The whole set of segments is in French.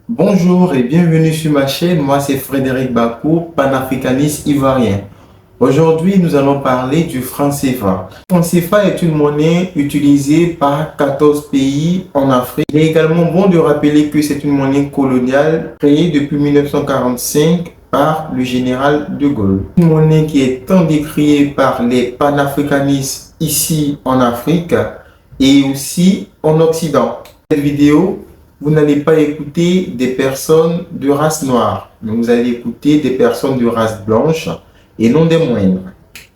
Bonjour et bienvenue sur ma chaîne, moi c'est Frédéric Bakour, panafricaniste ivoirien. Aujourd'hui nous allons parler du franc CFA. Le franc CFA est une monnaie utilisée par 14 pays en Afrique. Il est également bon de rappeler que c'est une monnaie coloniale créée depuis 1945 par le général de Gaulle. Une monnaie qui est tant décriée par les panafricanistes ici en Afrique et aussi en Occident. Cette vidéo, vous n'allez pas écouter des personnes de race noire, mais vous allez écouter des personnes de race blanche et non des moindres.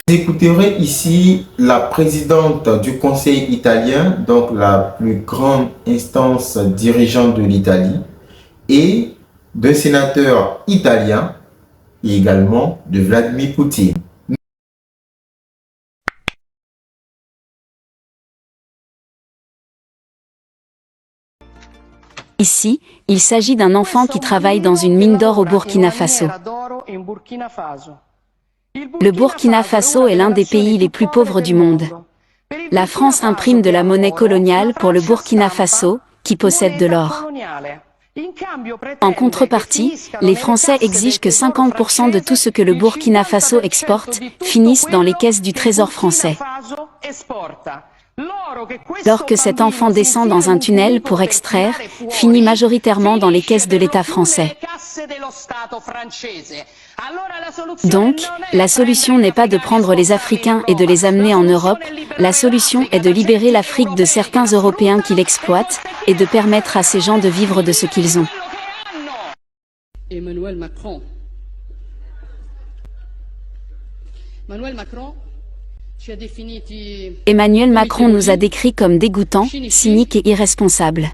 Vous écouterez ici la présidente du Conseil italien, donc la plus grande instance dirigeante de l'Italie, et d'un sénateur italien et également de Vladimir Poutine. Ici, il s'agit d'un enfant qui travaille dans une mine d'or au Burkina Faso. Le Burkina Faso est l'un des pays les plus pauvres du monde. La France imprime de la monnaie coloniale pour le Burkina Faso, qui possède de l'or. En contrepartie, les Français exigent que 50% de tout ce que le Burkina Faso exporte finisse dans les caisses du Trésor français. L'or que cet enfant descend dans un tunnel pour extraire, finit majoritairement dans les caisses de l'État français. Donc, la solution n'est pas de prendre les Africains et de les amener en Europe, la solution est de libérer l'Afrique de certains Européens qui l'exploitent, et de permettre à ces gens de vivre de ce qu'ils ont. Emmanuel Macron. Emmanuel Macron nous a décrits comme dégoûtants, cyniques et irresponsables.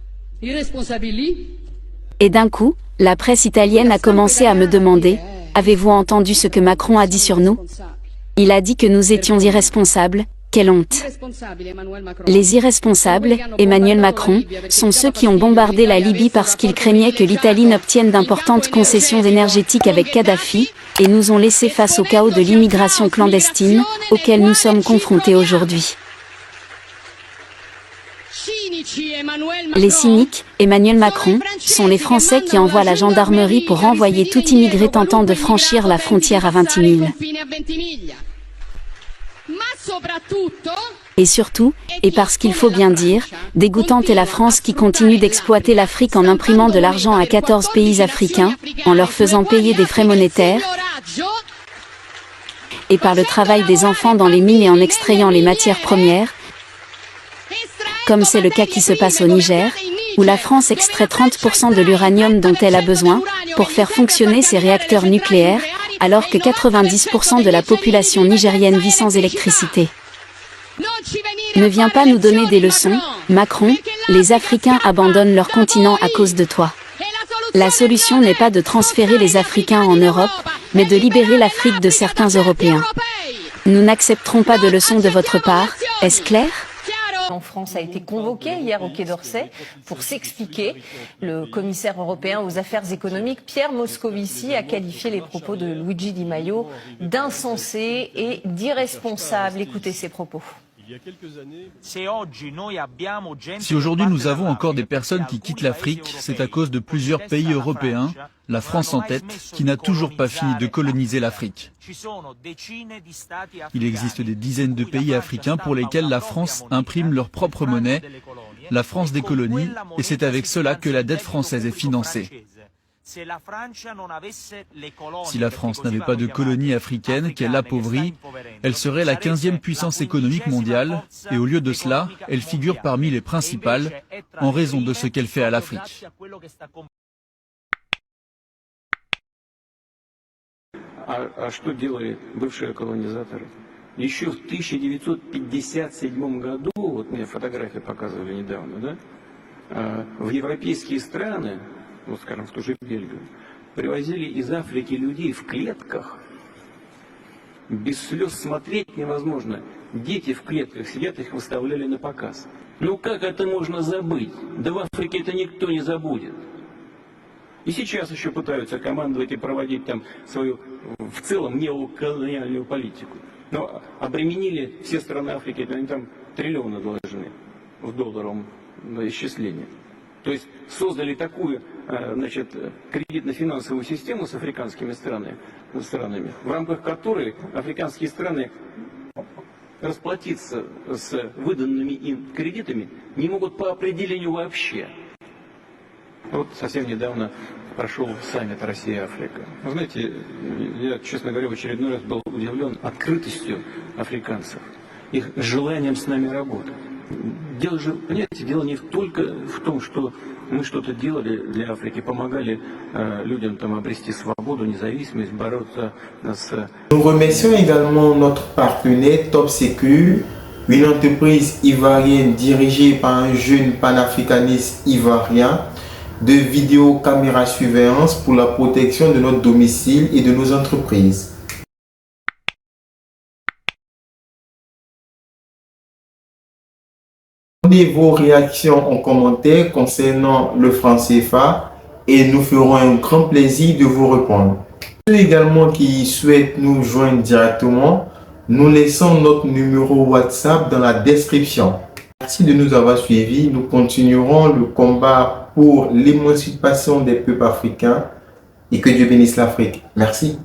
Et d'un coup, la presse italienne a commencé à me demander « Avez-vous entendu ce que Macron a dit sur nous ?» Il a dit que nous étions irresponsables. Quelle honte! Les irresponsables, Emmanuel Macron, sont ceux qui ont bombardé la Libye parce qu'ils craignaient que l'Italie n'obtienne d'importantes concessions énergétiques avec Kadhafi, et nous ont laissés face au chaos de l'immigration clandestine, auquel nous sommes confrontés aujourd'hui. Les cyniques, Emmanuel Macron, sont les Français qui envoient la gendarmerie pour renvoyer tout immigré tentant de franchir la frontière à Vintimille. Et surtout, et parce qu'il faut bien dire, dégoûtante est la France qui continue d'exploiter l'Afrique en imprimant de l'argent à 14 pays africains, en leur faisant payer des frais monétaires, et par le travail des enfants dans les mines et en extrayant les matières premières, comme c'est le cas qui se passe au Niger, où la France extrait 30% de l'uranium dont elle a besoin, pour faire fonctionner ses réacteurs nucléaires, alors que 90% de la population nigérienne vit sans électricité. Ne viens pas nous donner des leçons, Macron, les Africains abandonnent leur continent à cause de toi. La solution n'est pas de transférer les Africains en Europe, mais de libérer l'Afrique de certains Européens. Nous n'accepterons pas de leçons de votre part, est-ce clair ? En France a été convoqué hier au Quai d'Orsay pour s'expliquer. Le commissaire européen aux affaires économiques, Pierre Moscovici, a qualifié les propos de Luigi Di Maio d'insensés et d'irresponsables. Écoutez ses propos. Si aujourd'hui nous avons encore des personnes qui quittent l'Afrique, c'est à cause de plusieurs pays européens, la France en tête, qui n'a toujours pas fini de coloniser l'Afrique. Il existe des dizaines de pays africains pour lesquels la France imprime leur propre monnaie, la France des colonies, et c'est avec cela que la dette française est financée. Si la France n'avait pas de colonies africaines qu'elle appauvrit, elle serait la 15e puissance économique mondiale, et au lieu de cela, elle figure parmi les principales, en raison de ce qu'elle fait à l'Afrique. А что делали бывшие колонизаторы? Еще в 1957 году, вот мне фотографии показывали недавно, да, в европейские страны, вот скажем, в ту же Бельгию, привозили из Африки людей в клетках. Без слез смотреть невозможно. Дети в клетках сидят, их выставляли на показ. Ну как это можно забыть? Да в Африке это никто не забудет. И сейчас еще пытаются командовать и проводить там свою, в целом, неоколониальную политику. Но обременили все страны Африки, они там триллионы должны в долларовом исчислении. То есть создали такую, значит, кредитно-финансовую систему с африканскими странами, в рамках которой африканские страны расплатиться с выданными им кредитами не могут по определению вообще. Вот совсем недавно прошел саммит Россия-Африка. Вы знаете, я, честно говоря, в очередной раз был удивлен открытостью африканцев, их желанием с нами работать. Дело же, понимаете, дело не только в том, что мы что-то делали для Африки, помогали людям там обрести свободу, независимость, бороться с... Nous remercions également notre partenaire Top Secure, une entreprise ivoirienne dirigée par un jeune panafricaniste ivoirien de vidéo-caméra surveillance pour la protection de notre domicile et de nos entreprises. Donnez vos réactions en commentaire concernant le franc CFA et nous ferons un grand plaisir de vous répondre. Ceux également qui souhaitent nous joindre directement, nous laissons notre numéro WhatsApp dans la description. Merci de nous avoir suivis. Nous continuerons le combat pour l'émancipation des peuples africains et que Dieu bénisse l'Afrique. Merci.